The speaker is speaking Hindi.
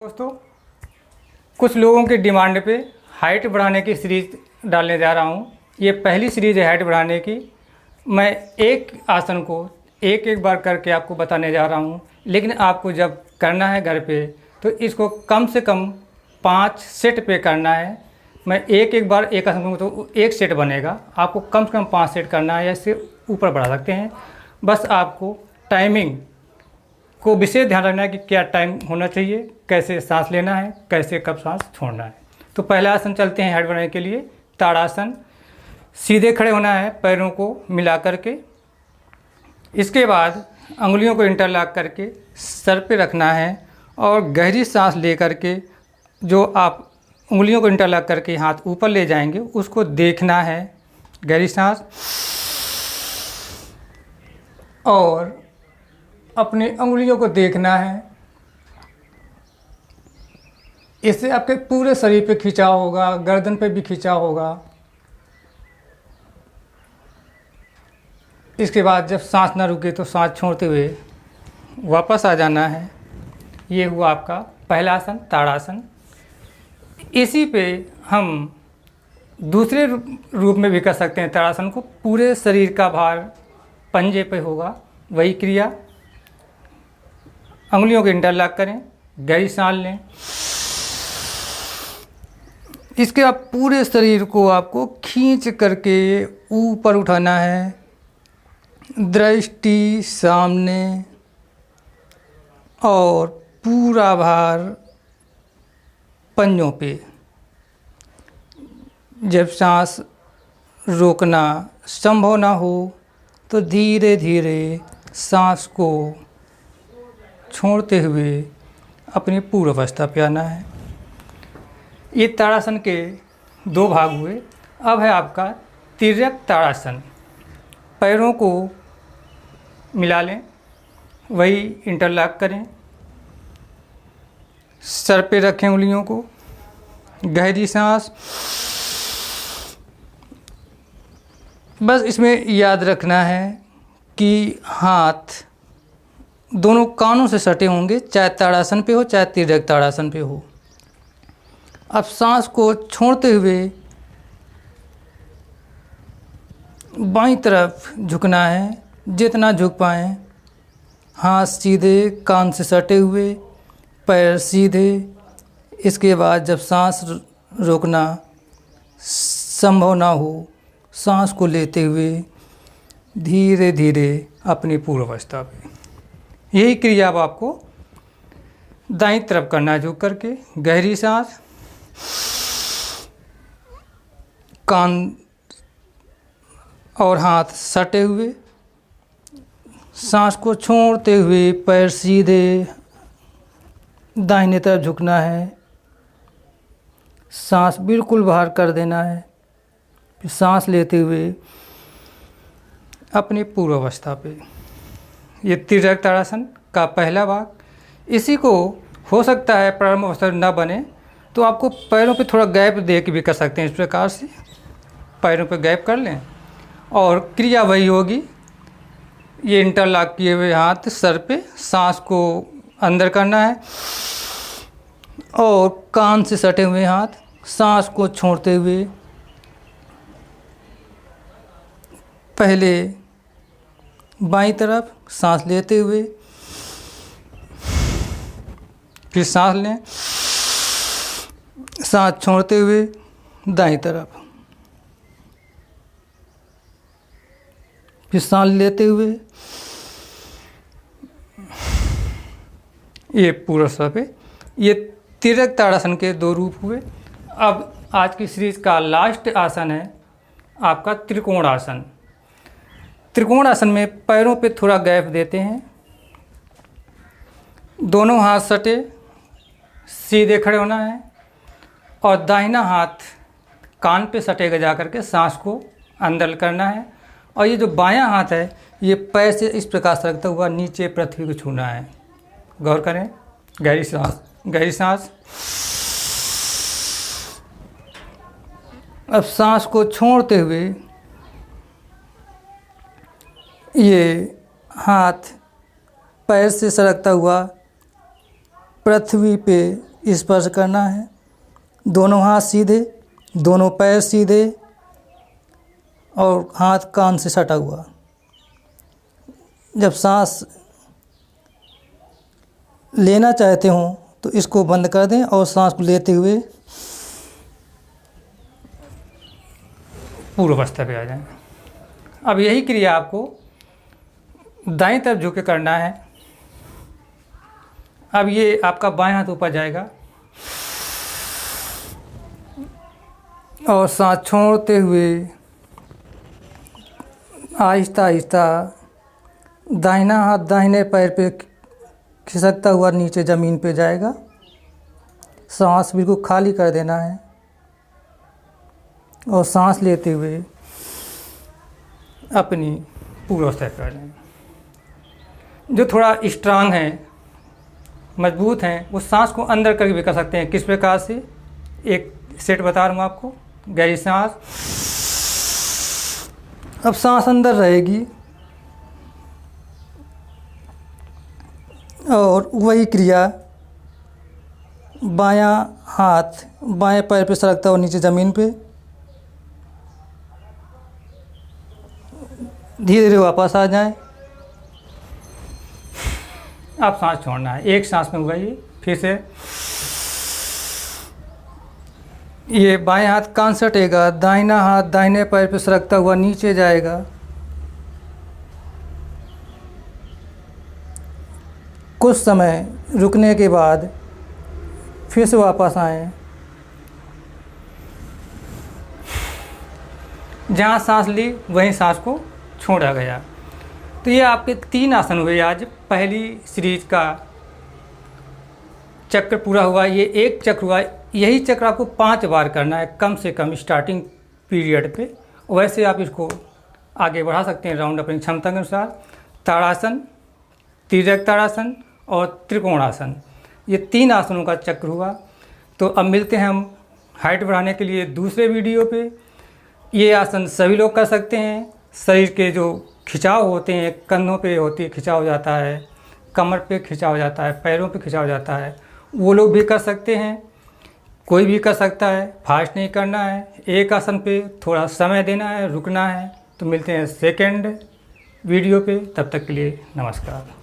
दोस्तों, कुछ लोगों की डिमांड पे हाइट बढ़ाने की सीरीज डालने जा रहा हूँ। ये पहली सीरीज है हाइट बढ़ाने की। मैं एक आसन को एक एक बार करके आपको बताने जा रहा हूँ, लेकिन आपको जब करना है घर पे तो इसको कम से कम 5 सेट पे करना है। मैं एक एक बार एक आसन करूँगा तो एक सेट बनेगा, आपको कम से कम 5 सेट करना है या इससे ऊपर बढ़ा सकते हैं। बस आपको टाइमिंग को विशेष ध्यान रखना है कि क्या टाइम होना चाहिए, कैसे सांस लेना है, कैसे कब सांस छोड़ना है। तो पहला आसन चलते हैं हाइट बढ़ाने के लिए, ताड़ासन। सीधे खड़े होना है पैरों को मिला करके। इसके बाद अंगुलियों को इंटरलॉक करके सर पे रखना है और गहरी सांस ले करके जो आप उंगलियों को इंटरलॉक करके हाथ ऊपर ले जाएंगे उसको देखना है। गहरी सांस और अपनी अंगुलियों को देखना है। इससे आपके पूरे शरीर पे खिंचाव होगा, गर्दन पे भी खिंचाव होगा। इसके बाद जब सांस ना रुके तो सांस छोड़ते हुए वापस आ जाना है। ये हुआ आपका पहला आसन, ताड़ासन। इसी पे हम दूसरे रूप में भी कर सकते हैं। ताड़ासन को पूरे शरीर का भार पंजे पे होगा, वही क्रिया। अंगुलियों को इंटरलॉक करें, गहरी सांस लें। इसके बाद पूरे शरीर को आपको खींच करके ऊपर उठाना है, दृष्टि सामने, और पूरा भार पंजों पे। जब सांस रोकना संभव ना हो तो धीरे धीरे सांस को छोड़ते हुए अपनी पूर्वावस्था पे आना है। ये ताड़ासन के 2 भाग हुए। अब है आपका तिर्यक ताड़ासन। पैरों को मिला लें, वही इंटरलॉक करें, सर पे रखें उंगलियों को, गहरी सांस। बस इसमें याद रखना है कि हाथ दोनों कानों से सटे होंगे, चाहे ताड़ासन पे हो चाहे तिर्यक ताड़ासन पे हो। अब सांस को छोड़ते हुए बाईं तरफ झुकना है, जितना झुक पाएँ। हाथ सीधे, कान से सटे हुए, पैर सीधे। इसके बाद जब सांस रोकना संभव ना हो, सांस को लेते हुए धीरे धीरे अपनी पूर्वावस्था पे। यही क्रिया अब आपको दाईं तरफ करना है, झुक करके। गहरी सांस, कान और हाथ सटे हुए, सांस को छोड़ते हुए पैर सीधे, दाहिने तरफ झुकना है, सांस बिल्कुल बाहर कर देना है। फिर सांस लेते हुए अपनी पूर्वावस्था पे। ये तिर्यक ताड़ासन का पहला भाग। इसी को हो सकता है प्रारंभ अवस्था ना बने तो आपको पैरों पे थोड़ा गैप दे के भी कर सकते हैं। इस प्रकार से पैरों पे गैप कर लें और क्रिया वही होगी। ये इंटरलॉक किए हुए हाथ सर पे, सांस को अंदर करना है और कान से सटे हुए हाथ, सांस को छोड़ते हुए पहले बाईं तरफ सांस लेते हुए, फिर सांस लें, सांस छोड़ते हुए दाईं तरफ, फिर सांस लेते हुए। ये पूरा सब है। ये तिर्यक ताड़ासन के 2 रूप हुए। अब आज की सीरीज का लास्ट आसन है आपका त्रिकोण आसन। त्रिकोण आसन में पैरों पे थोड़ा गैप देते हैं, दोनों हाथ सटे, सीधे खड़े होना है और दाहिना हाथ कान पे सटेगा जा करके सांस को अंदर करना है। और ये जो बायां हाथ है ये पैर से इस प्रकार से रखता हुआ नीचे पृथ्वी को छूना है। गौर करें, गहरी सांस, गहरी सांस। अब सांस को छोड़ते हुए ये हाथ पैर से सरकता हुआ पृथ्वी पे स्पर्श करना है। दोनों हाथ सीधे, दोनों पैर सीधे और हाथ कान से सटा हुआ। जब सांस लेना चाहते हो तो इसको बंद कर दें और सांस को लेते हुए पूर्व अवस्था पे आ जाएं। अब यही क्रिया आपको दाईं तरफ झुक के करना है। अब ये आपका बाएं हाथ ऊपर जाएगा और सांस छोड़ते हुए आहिस्ता आहिस्ता दाहिना हाथ दाहिने पैर पे खिसकता हुआ नीचे ज़मीन पे जाएगा। सांस बिल्कुल खाली कर देना है और सांस लेते हुए अपनी पूर्व अवस्था पे आ जाएं। जो थोड़ा स्ट्रांग हैं, मजबूत हैं, वो सांस को अंदर करके भी कर सकते हैं। किस प्रकार से, एक सेट बता रहा हूँ आपको। गहरी सांस, अब सांस अंदर रहेगी और वही क्रिया बायां हाथ बाएं पैर पे सरकता हुआ नीचे ज़मीन पे, धीरे धीरे वापस आ जाएं। अब सांस छोड़ना है, एक सांस में हुआ ये। फिर से ये बाएं हाथ कान सटेगा, दाहिना हाथ दाहिने पैर पे सरकता हुआ नीचे जाएगा। कुछ समय रुकने के बाद फिर से वापस आएं। जहाँ सांस ली वहीं सांस को छोड़ा गया। तो ये आपके 3 आसन हुए आज। पहली सीरीज का चक्र पूरा हुआ, ये एक चक्र हुआ। यही चक्र आपको 5 बार करना है कम से कम स्टार्टिंग पीरियड पे। वैसे आप इसको आगे बढ़ा सकते हैं राउंड अपनी क्षमता के अनुसार। ताड़ासन, तिर्यक ताड़ासन और त्रिकोणासन, ये 3 आसनों का चक्र हुआ। तो अब मिलते हैं हम हाइट बढ़ाने के लिए दूसरे वीडियो पे। ये आसन सभी लोग कर सकते हैं। शरीर के जो खिंचाव होते हैं, कंधों पे होती है खिंचाव हो जाता है, कमर पे खिंचाव हो जाता है, पैरों पे खिंचाव हो जाता है, वो लोग भी कर सकते हैं। कोई भी कर सकता है, फास्ट नहीं करना है। एक आसन पे थोड़ा समय देना है, रुकना है। तो मिलते हैं सेकंड वीडियो पे, तब तक के लिए नमस्कार।